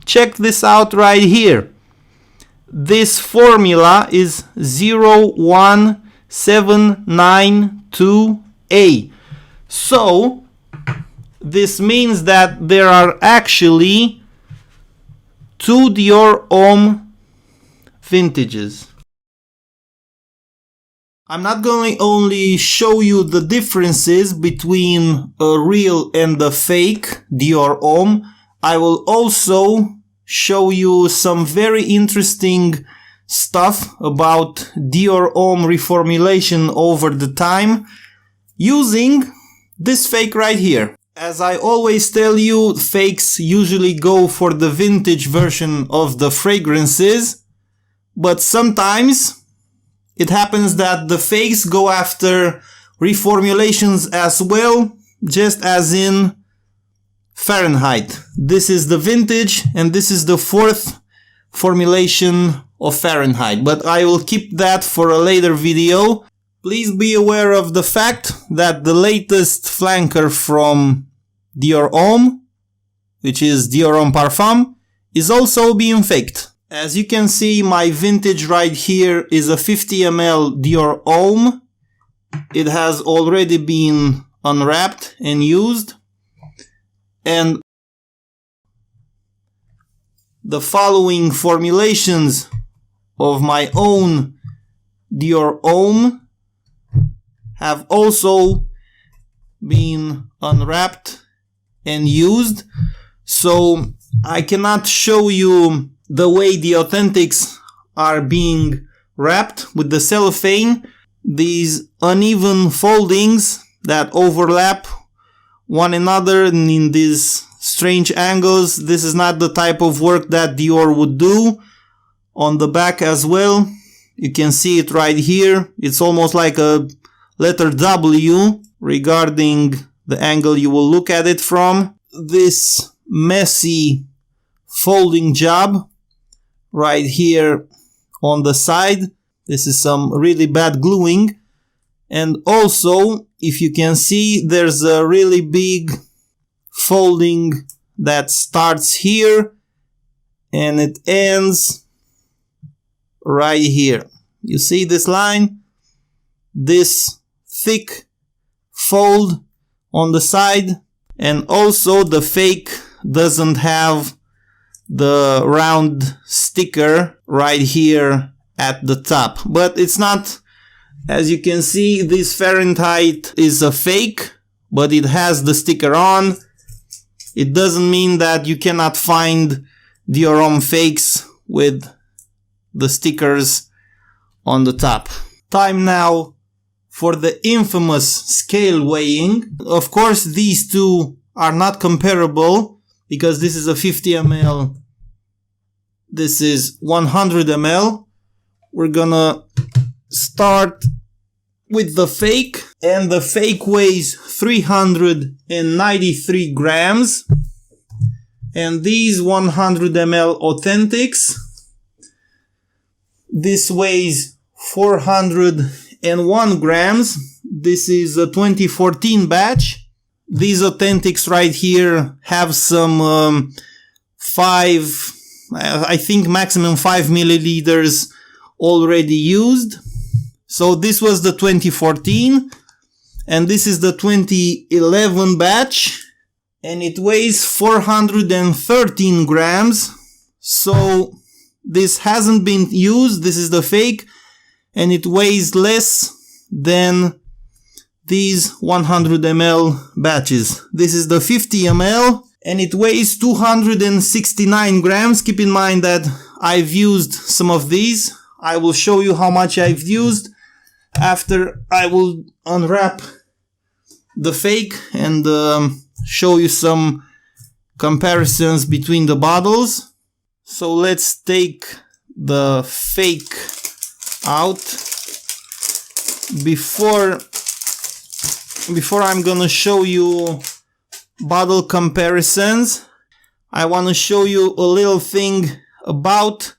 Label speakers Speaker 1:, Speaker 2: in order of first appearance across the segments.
Speaker 1: check this out right here. This formula is 01792A. So this means that there are actually two Dior Homme vintages. I'm not going to only show you the differences between a real and a fake Dior Homme. I will also show you some very interesting stuff about Dior Homme reformulation over the time using this fake right here. As I always tell you, fakes usually go for the vintage version of the fragrances, but sometimes it happens that the fakes go after reformulations as well, just as in Fahrenheit. This is the vintage and this is the fourth formulation of Fahrenheit, but I will keep that for a later video. Please be aware of the fact that the latest flanker from Dior Homme, which is Dior Homme Parfum, is also being faked. As you can see, my vintage right here is a 50 ml Dior Homme. It has already been unwrapped and used. And the following formulations of my own Dior Homme have also been unwrapped and used. So I cannot show you the way the authentics are being wrapped with the cellophane. These uneven foldings that overlap one another in these strange angles. This is not the type of work that Dior would do. On the back as well, you can see it right here. It's almost like a letter W regarding the angle you will look at it from. This messy folding job right here on the side. This is some really bad gluing. And also, if you can see, there's a really big folding that starts here and it ends right here. You see this line? This thick fold on the side, and also the fake doesn't have the round sticker right here at the top. But it's not, as you can see, this Fahrenheit is a fake, but it has the sticker on. It doesn't mean that you cannot find Dior Homme fakes with the stickers on the top. Time now for the infamous scale weighing. Of course, these two are not comparable because this is a 50 ml. This is 100 ml. We're gonna start with the fake, and the fake weighs 393 grams, and these 100 ml authentics, this weighs 401 grams. This is a 2014 batch. These authentics right here have some I think maximum 5 milliliters already used. So this was the 2014, and this is the 2011 batch, and it weighs 413 grams. So this hasn't been used. This is the fake, and it weighs less than these 100 ml batches. This is the 50 ml, and it weighs 269 grams. Keep in mind that I've used some of these. I will show you how much I've used after I will unwrap the fake and show you some comparisons between the bottles. So let's take the fake out. Before I'm gonna show you bottle comparisons, I want to show you a little thing about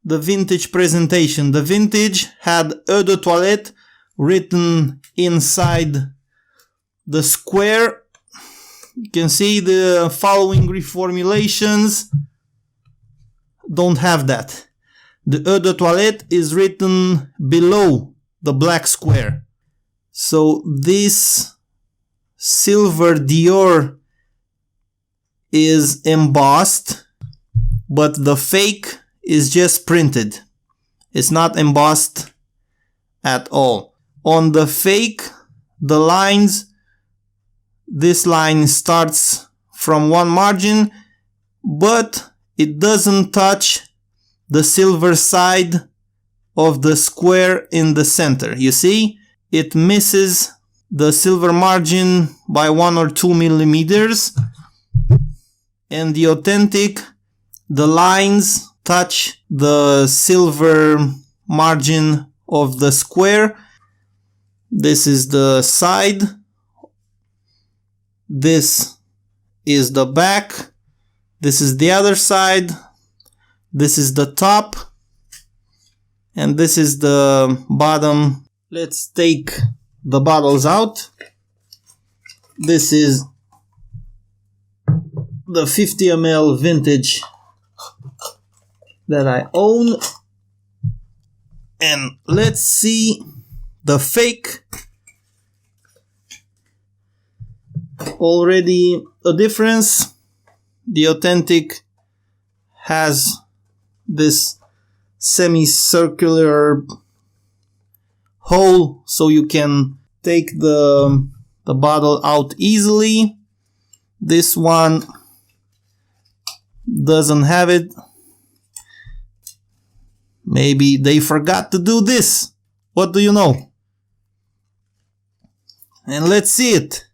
Speaker 1: the vintage presentation. The vintage had Eau de Toilette written inside the square. You can see the following reformulations. don't have that. The eau de toilette is written below the black square. So this silver Dior is embossed, but the fake is just printed. It's not embossed at all. On the fake, the lines, this line starts from one margin, but it doesn't touch the silver side of the square in the center. You see, it misses the silver margin by 1 or 2 millimeters, and the authentic, the lines touch the silver margin of the square. This is the side, this is the back, this is the other side, this is the top, and this is the bottom. Let's take the bottles out. This is the 50 ml vintage that I own. And let's see the fake. Already a difference. The authentic has this semicircular hole so you can take the bottle out easily. This one doesn't have it. Maybe they forgot to do this. What do you know? And let's see it.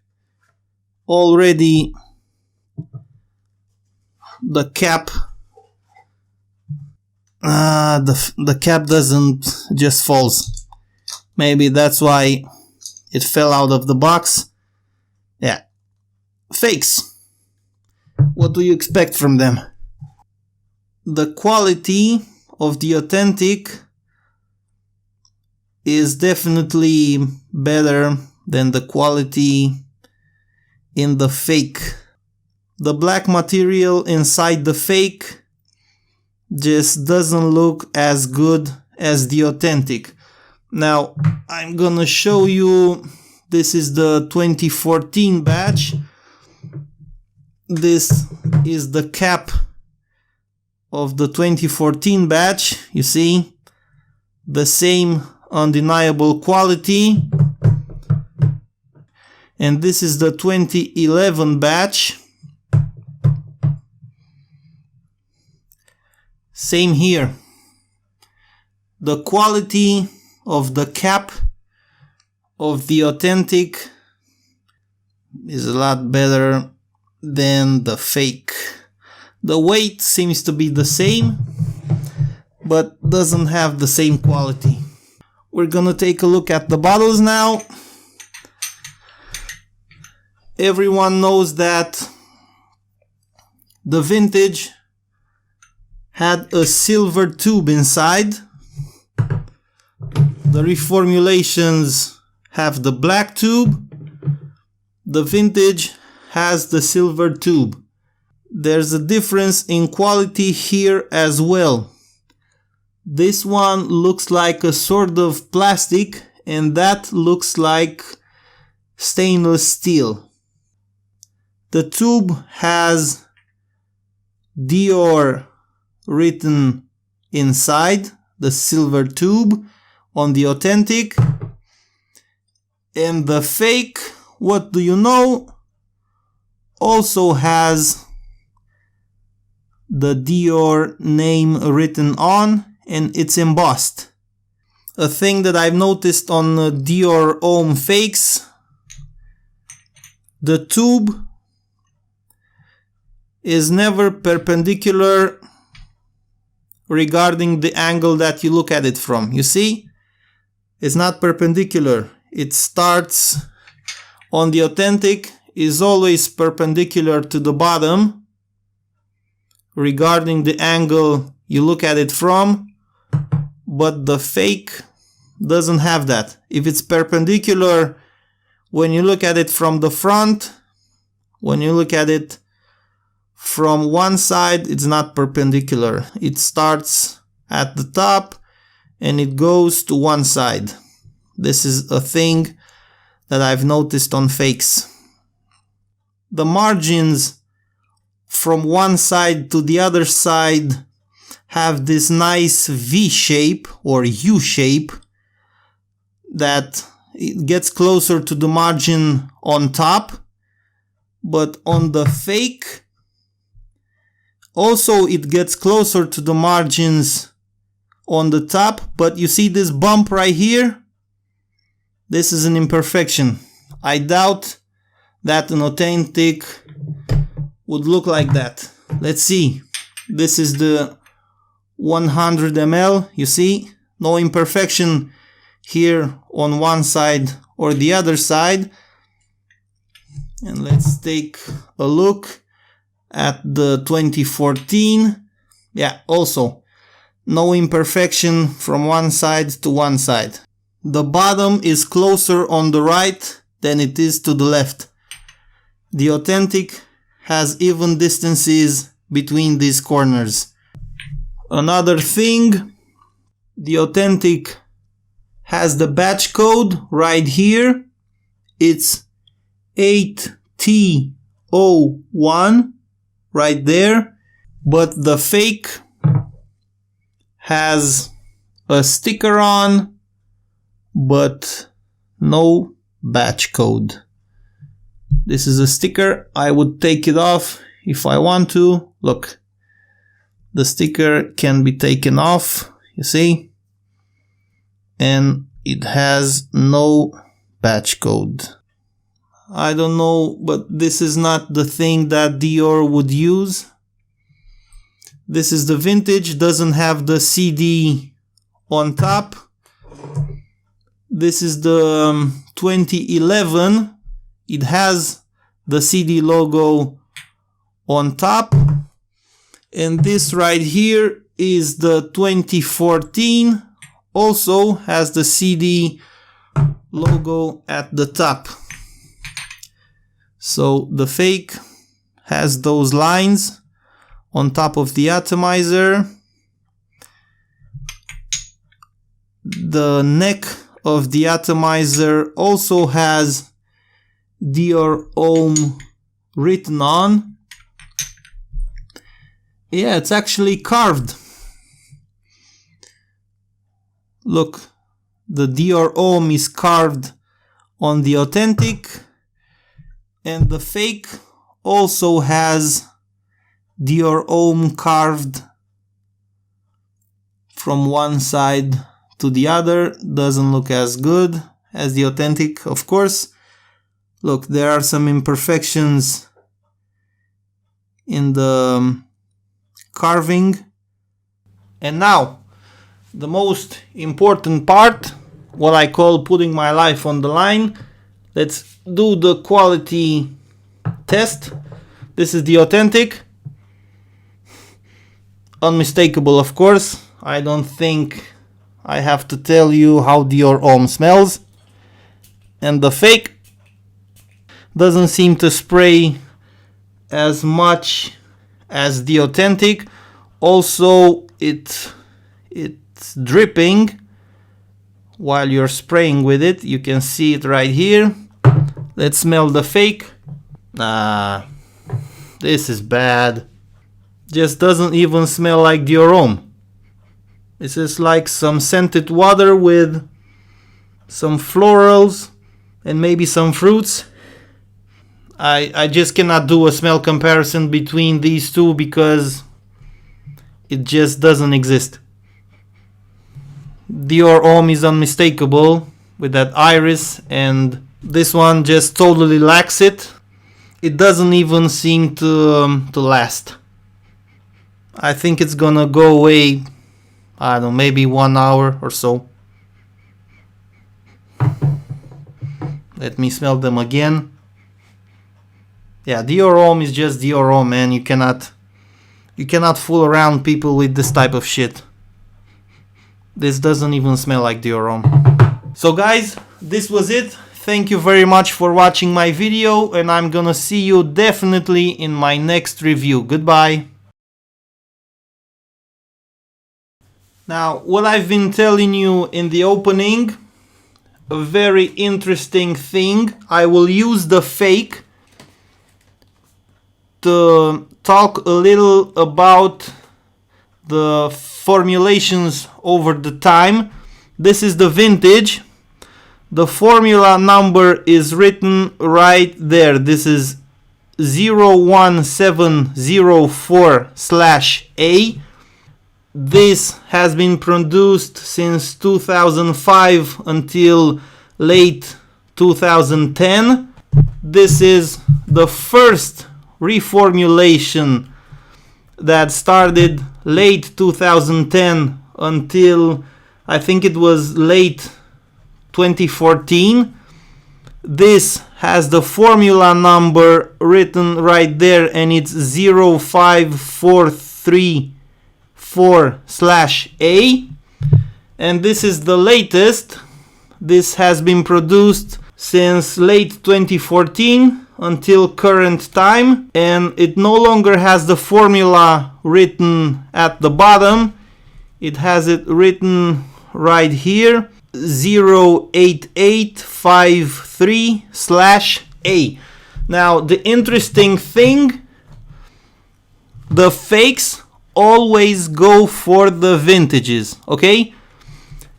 Speaker 1: Already the cap, the cap doesn't, just falls. Maybe that's why it fell out of the box. Yeah, fakes. What do you expect from them? The quality of the authentic is definitely better than the quality in the fake. The black material inside the fake just doesn't look as good as the authentic. Now I'm gonna show you, this is the 2014 batch. This is the cap of the 2014 batch. You see, the same undeniable quality. And this is the 2011 batch. Same here. The quality of the cap of the authentic is a lot better than the fake. The weight seems to be the same, but doesn't have the same quality. We're gonna take a look at the bottles now. Everyone knows that the vintage had a silver tube inside. The Reformulations have the black tube. The vintage has the silver tube. There's a difference in quality here as well. This one looks like a sort of plastic, and that looks like stainless steel. The tube has Dior written inside, the silver tube on the authentic. And the fake, what do you know, also has the Dior name written on, and it's embossed. A thing that I've noticed on Dior Homme fakes, the tube is never perpendicular regarding the angle that you look at it from. You see? It's not perpendicular. It starts on the authentic, is always perpendicular to the bottom regarding the angle you look at it from, but the fake doesn't have that. If it's perpendicular when you look at it from the front, when you look at it from one side it's not perpendicular. It starts at the top and it goes to one side. This is a thing that I've noticed on fakes. The margins from one side to the other side have this nice V shape or U shape that it gets closer to the margin on top, but on the fake also it gets closer to the margins on the top, but you see this bump right here? This is an imperfection. I doubt that an authentic would look like that. Let's see. This is the 100 ml. You see? No imperfection here on one side or the other side. And let's take a look at the 2014. Yeah, also no imperfection from one side to one side. The bottom is closer on the right than it is to the left. The authentic has even distances between these corners. Another thing, the authentic has the batch code right here. It's 8T01 right there, but the fake has a sticker on but no batch code. This is a sticker. I would take it off if I want to. Look, the sticker can be taken off, you see, and it has no batch code. I don't know, but this is not the thing that Dior would use. This is the vintage, doesn't have the CD on top. This is the 2011. It has the CD logo on top. And this right here is the 2014. Also has the CD logo at the top. So the fake has those lines on top of the atomizer. The neck of the atomizer also has Dior Homme written on. Yeah, it's actually carved. Look, the Dior Homme is carved on the authentic, and the fake also has Dior Homme carved from one side to the other. Doesn't look as good as the authentic, of course. Look, there are some imperfections in the carving. And now, the most important part, what I call putting my life on the line. Let's do the quality test. This is the authentic. Unmistakable, of course. I don't think I have to tell you how Dior Homme smells. And the fake doesn't seem to spray as much as the authentic. Also, it's dripping while you're spraying with it. You can see it right here. Let's smell the fake. This is bad. Just doesn't even smell like Dior Homme. This is like some scented water with some florals and maybe some fruits. I just cannot do a smell comparison between these two because it just doesn't exist. Dior Homme is unmistakable with that iris, and this one just totally lacks it. It doesn't even seem to last. I think it's gonna go away, I don't know, maybe 1 hour or so. Let me smell them again. Yeah, Dior Homme is just Dior Homme, man. You cannot fool around people with this type of shit. This doesn't even smell like Dior Homme. So guys, this was it. Thank you very much for watching my video, and I'm gonna see you definitely in my next review. Goodbye. Now, what I've been telling you in the opening, a very interesting thing. I will use the fake to talk a little about the formulations over the time. This is the vintage. The formula number is written right there. This is 01704/A. This has been produced since 2005 until late 2010. This is the first reformulation that started late 2010 until I think it was late 2014. This has the formula number written right there, and it's 05434/A. And this is the latest. This has been produced since late 2014 until current time, and it no longer has the formula written at the bottom. It has it written right here, 08853/A. Now, the interesting thing, the fakes always go for the vintages, okay?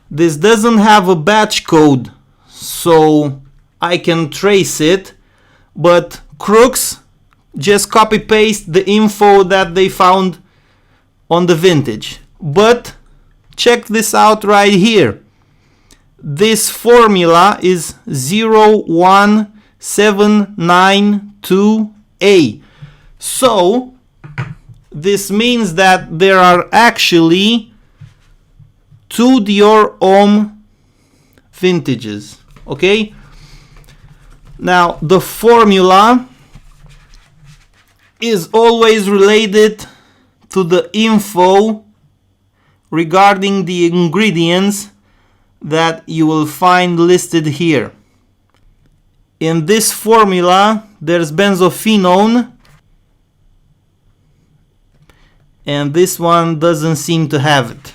Speaker 1: This doesn't have a batch code, so I can trace it, but crooks just copy paste the info that they found on the vintage. But check this out right here. This formula is 01792/A. So this means that there are actually two Dior Homme vintages, okay? Now, the formula is always related to the info regarding the ingredients that you will find listed here. In this formula, there's benzophenone, and this one doesn't seem to have it.